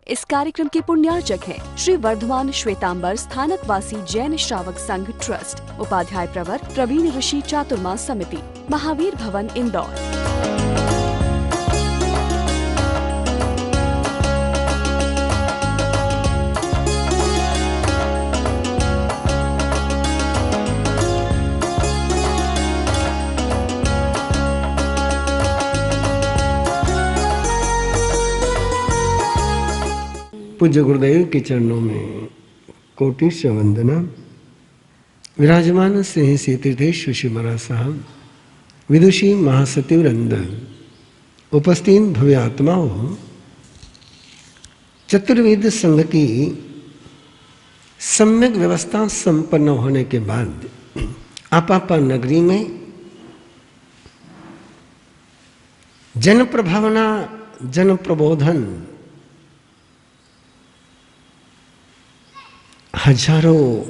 इस कार्यक्रम के पुण्यार्चक हैं श्री वर्धमान श्वेतांबर स्थानकवासी जैन श्रावक संघ ट्रस्ट, उपाध्याय प्रवर प्रवीण ऋषि चातुर्मास समिति, महावीर भवन इंदौर। पूज्य गुरुदेव के चरणों में कोटि से वंदना। विराजमान स्नेह तीर्थेश्वर श्री महाराज साहब, विदुषी महासती वृंद, उपस्थित भव्य आत्माओं, चतुर्वेद संघ की सम्यक व्यवस्था संपन्न होने के बाद आपापा नगरी में जन प्रभावना, जन प्रबोधन, हजारों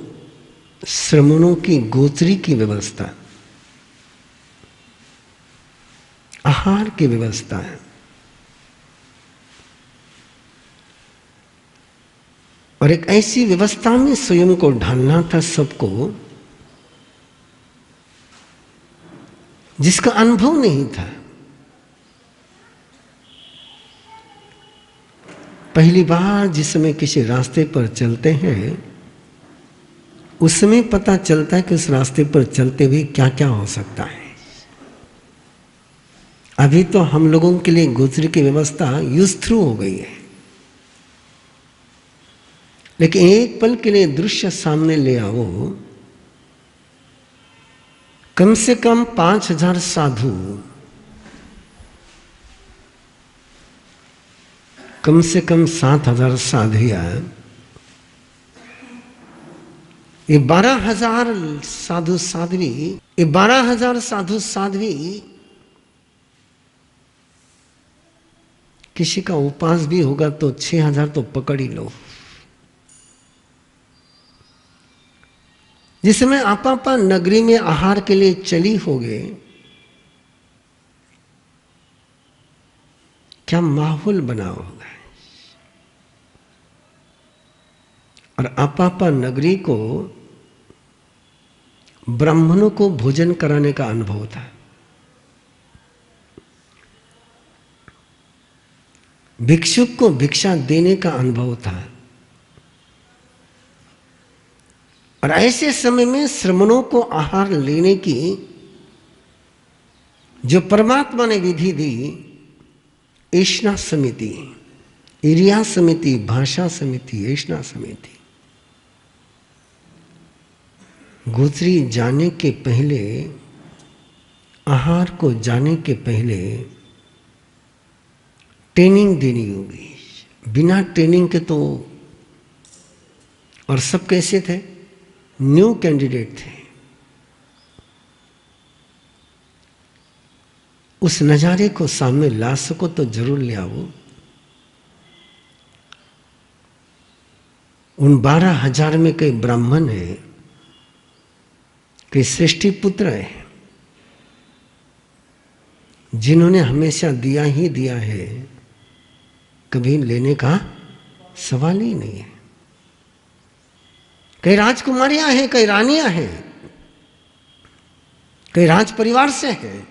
श्रमणों की गोचरी की व्यवस्था, आहार की व्यवस्था है। और एक ऐसी व्यवस्था में स्वयं को ढालना था सबको, जिसका अनुभव नहीं था। पहली बार जिस समय किसी रास्ते पर चलते हैं, उस समय पता चलता है कि उस रास्ते पर चलते हुए क्या क्या हो सकता है। अभी तो हम लोगों के लिए गोचरी की व्यवस्था यूज थ्रू हो गई है, लेकिन एक पल के लिए दृश्य सामने ले आओ, कम से कम 5000 साधु, कम से कम 7000 साधिया, ये 12,000 साधु साध्वी, ये 12,000 साधु साध्वी किसी का उपास भी होगा तो 6,000 तो पकड़ ही लो। जिसमें आपापा नगरी में आहार के लिए चली होगे, क्या माहौल बना होगा। और आपापा नगरी को ब्राह्मणों को भोजन कराने का अनुभव था। भिक्षुक को भिक्षा देने का अनुभव था। और ऐसे समय में श्रमणों को आहार लेने की जो परमात्मा ने विधि दी, ऐष्णा समिति, इरिया समिति, भाषा समिति, ऐष्णा समिति, गोचरी जाने के पहले, आहार को जाने के पहले ट्रेनिंग देनी होगी। बिना ट्रेनिंग के तो, और सब कैसे थे, न्यू कैंडिडेट थे। उस नजारे को सामने ला सको तो जरूर ले आओ। उन 12,000 में कई ब्राह्मण है, कई सृष्टि पुत्र है, जिन्होंने हमेशा दिया ही दिया है, कभी लेने का सवाल ही नहीं है। कई राजकुमारियां हैं, कई रानियां हैं, कई राज परिवार से हैं,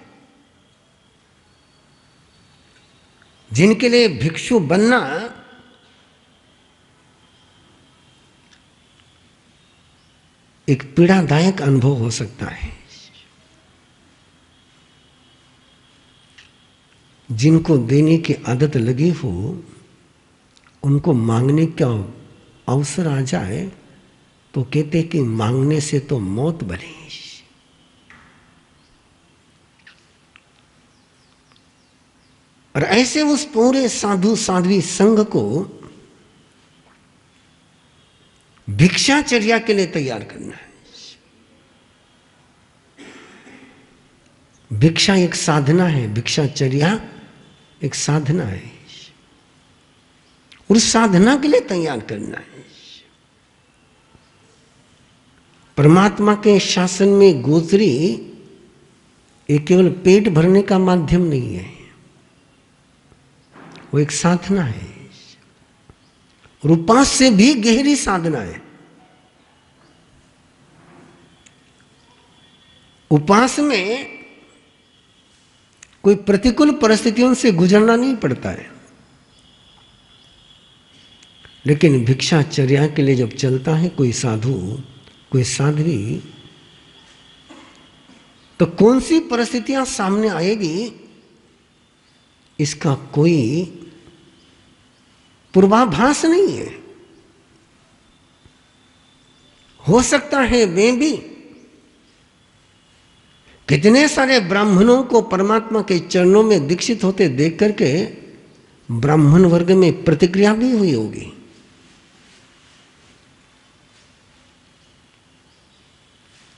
जिनके लिए भिक्षु बनना एक पीड़ादायक अनुभव हो सकता है। जिनको देने की आदत लगी हो, उनको मांगने का अवसर आ जाए तो कहते कि मांगने से तो मौत बनी। और ऐसे उस पूरे साधु साध्वी संघ को भिक्षाचर्या के लिए तैयार करना है। भिक्षा एक साधना है, भिक्षाचर्या एक साधना है, और साधना के लिए तैयार करना है। परमात्मा के शासन में गोचरी ये केवल पेट भरने का माध्यम नहीं है, वो एक साधना है। और उपास से भी गहरी साधना है। उपास में कोई प्रतिकूल परिस्थितियों से गुजरना नहीं पड़ता है, लेकिन भिक्षाचर्या के लिए जब चलता है कोई साधु, कोई साध्वी, तो कौन सी परिस्थितियां सामने आएगी इसका कोई पूर्वाभास नहीं है। हो सकता है वे भी कितने सारे ब्राह्मणों को परमात्मा के चरणों में दीक्षित होते देख करके ब्राह्मण वर्ग में प्रतिक्रिया भी हुई होगी।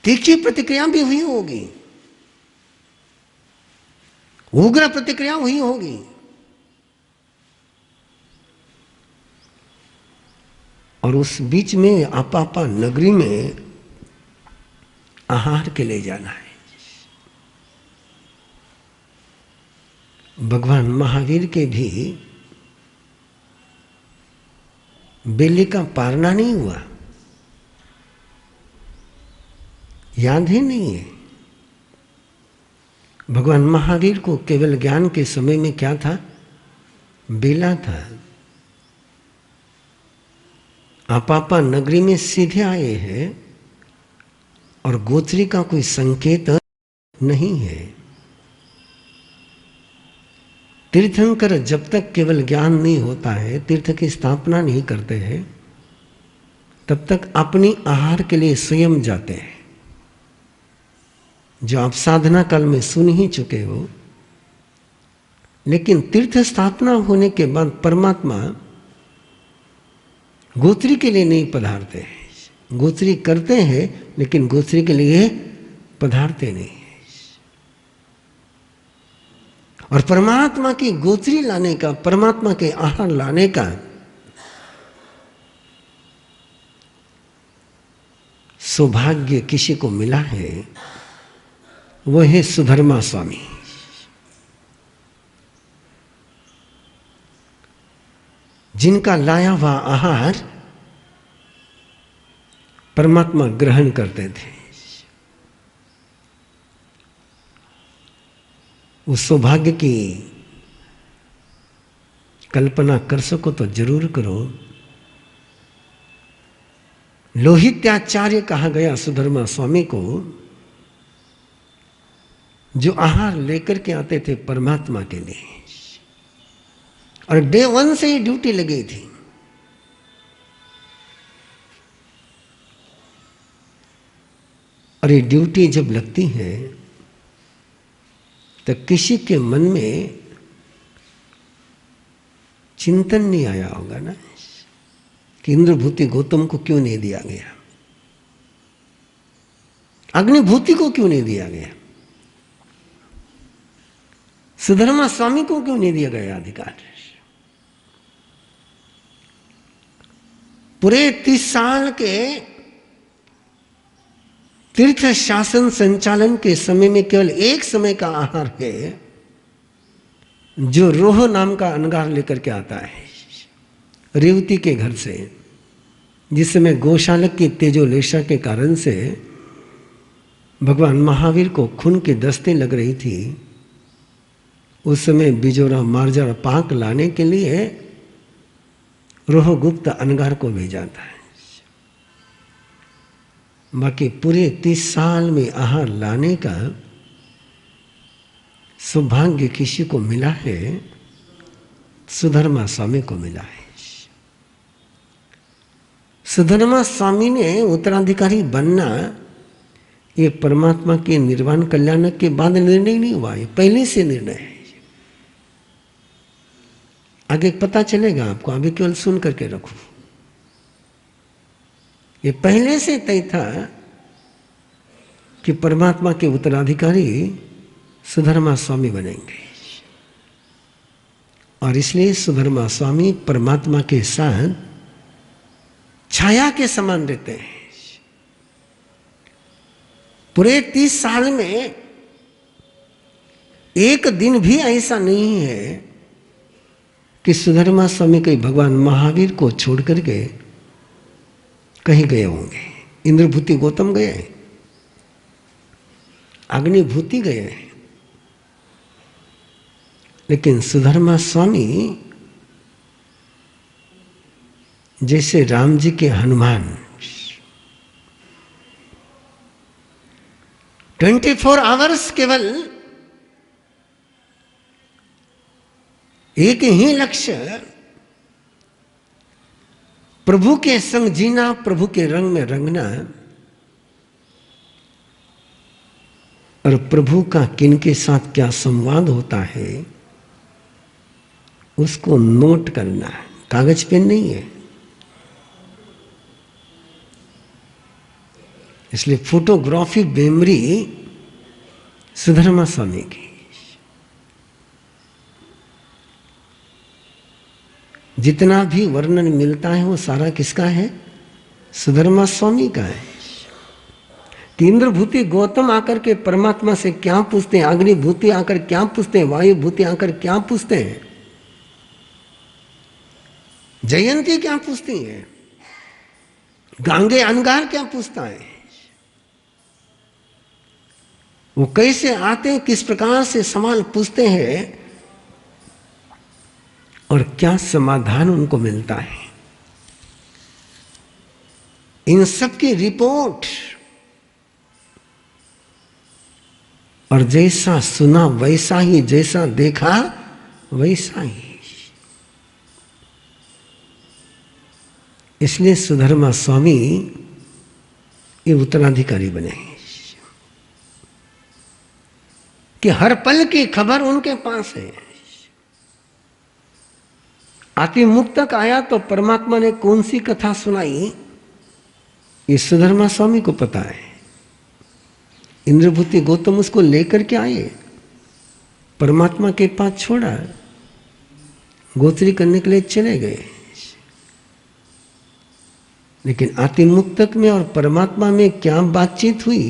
तीखी प्रतिक्रिया भी हुई होगी, उग्र प्रतिक्रिया हुई होगी। और उस बीच में आपापा नगरी में आहार के लिए जाना है। भगवान महावीर के भी बेली का पारना नहीं हुआ, याद ही नहीं है। भगवान महावीर को केवल ज्ञान के समय में क्या था? बेला था। आपापा नगरी में सीधे आए हैं और गोत्री का कोई संकेत नहीं है। तीर्थंकर जब तक केवल ज्ञान नहीं होता है, तीर्थ की स्थापना नहीं करते हैं, तब तक अपनी आहार के लिए स्वयं जाते हैं। जो आप साधना काल में सुन ही चुके हो। लेकिन तीर्थ स्थापना होने के बाद परमात्मा गोत्री के लिए नहीं पधारते हैं। गोत्री करते हैं लेकिन गोत्री के लिए पधारते नहीं। और परमात्मा की गोत्री लाने का, परमात्मा के आहार लाने का सौभाग्य किसी को मिला है, वो है सुधर्मा स्वामी। जिनका लाया हुआ आहार परमात्मा ग्रहण करते थे। उस सौभाग्य की कल्पना कर सको तो जरूर करो। लोहित्याचार्य कहा गया सुधर्मा स्वामी को, जो आहार लेकर के आते थे परमात्मा के लिए, और डे 1 से ही ड्यूटी लगी थी। और ये ड्यूटी जब लगती है तो किसी के मन में चिंतन नहीं आया होगा ना कि इंद्रभूति गौतम को क्यों नहीं दिया गया, अग्निभूति को क्यों नहीं दिया गया, सुधर्मा स्वामी को क्यों नहीं दिया गया अधिकार। पूरे 30 साल के तीर्थ शासन संचालन के समय में केवल एक समय का आहार है, जो रोह नाम का अनगार लेकर के आता है रेवती के घर से, जिस समय गौशालक की तेजोलेशा के कारण से भगवान महावीर को खून की दस्तें लग रही थी। उस समय बिजोरा मार्जर पाक लाने के लिए रोहगुप्त अनगार को भेजा था। बाकी पूरे 30 साल में आहार लाने का सौभाग्य किसी को मिला है, सुधर्मा स्वामी को मिला है। सुधर्मा स्वामी ने उत्तराधिकारी बनना ये परमात्मा के निर्वाण कल्याण के बाद निर्णय नहीं हुआ, ये पहले से निर्णय है। आगे पता चलेगा आपको, अभी केवल सुन करके रखो। ये पहले से तय था कि परमात्मा के उत्तराधिकारी सुधर्मा स्वामी बनेंगे, और इसलिए सुधर्मा स्वामी परमात्मा के साथ छाया के समान रहते हैं। पूरे 30 साल में एक दिन भी ऐसा नहीं है कि सुधर्मा स्वामी कहीं भगवान महावीर को छोड़ करके कहीं गए होंगे। इंद्रभूति गौतम गए, अग्निभूति गए, लेकिन सुधर्मा स्वामी जैसे राम जी के हनुमान 24 आवर्स केवल एक ही लक्ष्य, प्रभु के संग जीना, प्रभु के रंग में रंगना, और प्रभु का किन के साथ क्या संवाद होता है उसको नोट करना है, कागज पेन नहीं है। इसलिए फोटोग्राफी मेमोरी सुधर्मा स्वामी की। जितना भी वर्णन मिलता है वो सारा किसका है? सुधर्मा स्वामी का है। कि इंद्रभूति गौतम आकर के परमात्मा से क्या पूछते हैं, अग्निभूति आकर क्या पूछते हैं, वायुभूति आकर क्या पूछते हैं, जयंती क्या पूछती है, गांगे अनगार क्या पूछता है, वो कैसे आते हैं, किस प्रकार से सवाल पूछते हैं और क्या समाधान उनको मिलता है, इन सब की रिपोर्ट। और जैसा सुना वैसा ही, जैसा देखा वैसा ही। इसलिए सुधर्मा स्वामी ये उत्तराधिकारी बने कि हर पल की खबर उनके पास है। आतिमुक्तक आया तो परमात्मा ने कौन सी कथा सुनाई ये सुधर्मा स्वामी को पता है। इंद्रभूति गौतम उसको लेकर के आए, परमात्मा के पास छोड़ा, गोत्री करने के लिए चले गए। लेकिन आतिमुक्तक में और परमात्मा में क्या बातचीत हुई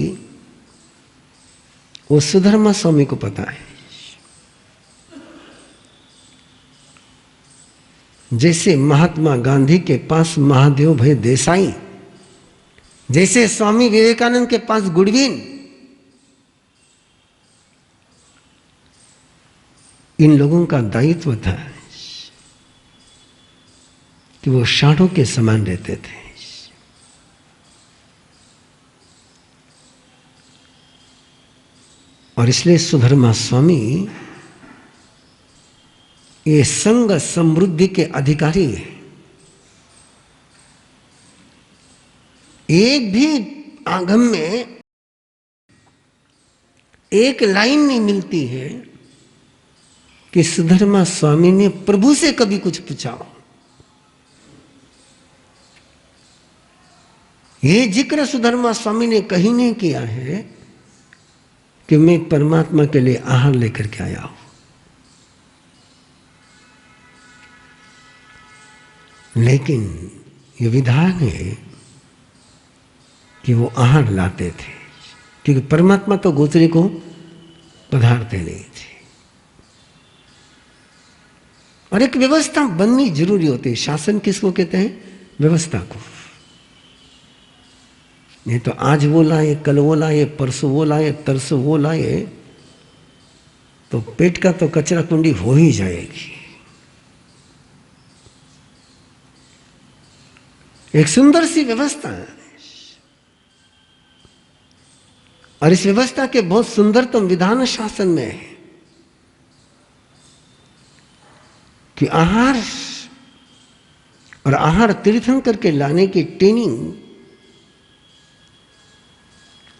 वो सुधर्मा स्वामी को पता है। जैसे महात्मा गांधी के पास महादेव भाई देसाई, जैसे स्वामी विवेकानंद के पास गुडविन, इन लोगों का दायित्व था कि वो शाढ़ों के समान रहते थे। और इसलिए सुधर्मा स्वामी ये संग समृद्धि के अधिकारी है। एक भी आगम में एक लाइन नहीं मिलती है कि सुधर्मा स्वामी ने प्रभु से कभी कुछ पूछा हो। ये जिक्र सुधर्मा स्वामी ने कहीं नहीं किया है कि मैं परमात्मा के लिए आहार लेकर के आया हूं। लेकिन ये विधान है कि वो आहार लाते थे, क्योंकि परमात्मा तो गोत्री को पधारते नहीं थे। और एक व्यवस्था बननी जरूरी होती है। शासन किसको कहते हैं? व्यवस्था को। नहीं तो आज वो लाए, कल वो लाए, परसों वो लाए, तरसों वो लाए, तो पेट का तो कचरा कुंडी हो ही जाएगी। एक सुंदर सी व्यवस्था है, और इस व्यवस्था के बहुत सुंदरतम विधान शासन में है कि आहार और आहार तीर्थन करके लाने की ट्रेनिंग,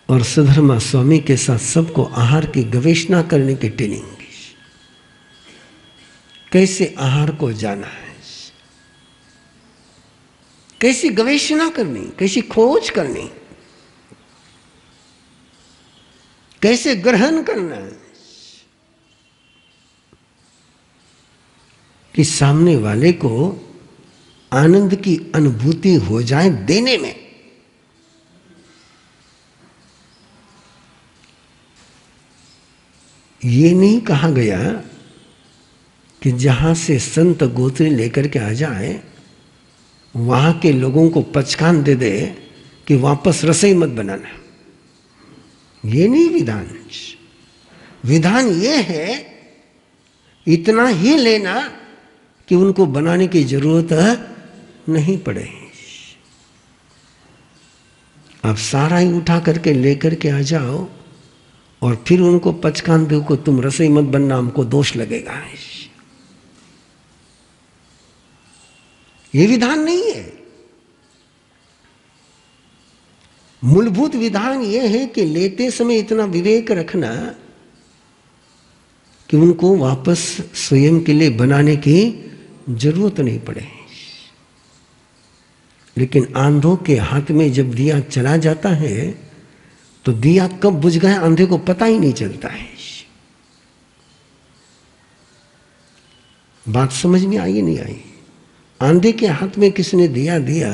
और सुधर्मा स्वामी के साथ सबको आहार की गवेषणा करने की ट्रेनिंग। कैसे आहार को जाना है, कैसी गवेषणा करनी, कैसी खोज करनी, कैसे ग्रहण करना है कि सामने वाले को आनंद की अनुभूति हो जाए देने में। ये नहीं कहा गया कि जहां से संत गोत्री लेकर के आ जाए, वहां के लोगों को पचकान दे दे कि वापस रसोई मत बनाना। ये नहीं विधान। विधान ये है इतना ही लेना कि उनको बनाने की जरूरत नहीं पड़े। अब सारा ही उठा करके लेकर के आ जाओ और फिर उनको पचकान दो को तुम रसोई मत बनना, हमको दोष लगेगा। ये विधान नहीं है। मूलभूत विधान ये है कि लेते समय इतना विवेक रखना कि उनको वापस स्वयं के लिए बनाने की जरूरत नहीं पड़े। लेकिन आंधों के हाथ में जब दिया चला जाता है तो दिया कब बुझ गया आंधे को पता ही नहीं चलता है। बात समझ में आई नहीं आई? आंधे के हाथ में किसने दिया दिया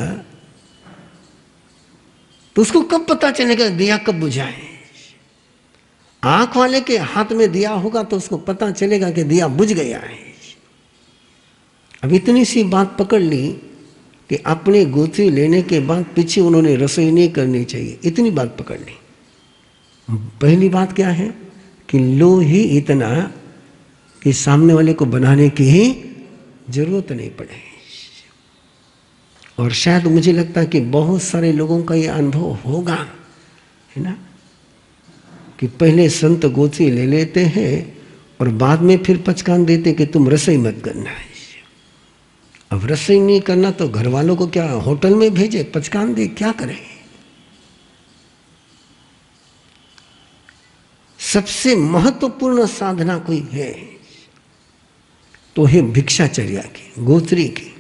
तो उसको कब पता चलेगा दिया कब बुझा है? आंख वाले के हाथ में दिया होगा तो उसको पता चलेगा कि दिया बुझ गया है। अब इतनी सी बात पकड़ ली कि अपने गोथी लेने के बाद पीछे उन्होंने रसोई नहीं करनी चाहिए, इतनी बात पकड़ ली। पहली बात क्या है कि लो ही इतना कि सामने वाले को बनाने की ही जरूरत नहीं पड़े। और शायद मुझे लगता है कि बहुत सारे लोगों का ये अनुभव होगा, है ना, कि पहले संत गोथी ले लेते हैं और बाद में फिर पचकान देते कि तुम रसोई मत करना है। अब रसोई नहीं करना तो घर वालों को क्या होटल में भेजे, पचकान दे, क्या करें? सबसे महत्वपूर्ण साधना कोई है तो है भिक्षाचर्या की, गोत्री की।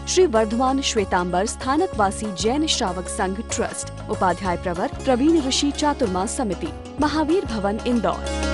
श्री वर्धमान श्वेतांबर स्थानकवासी जैन श्रावक संघ ट्रस्ट, उपाध्याय प्रवर प्रवीण ऋषि चातुर्मास समिति, महावीर भवन, इंदौर।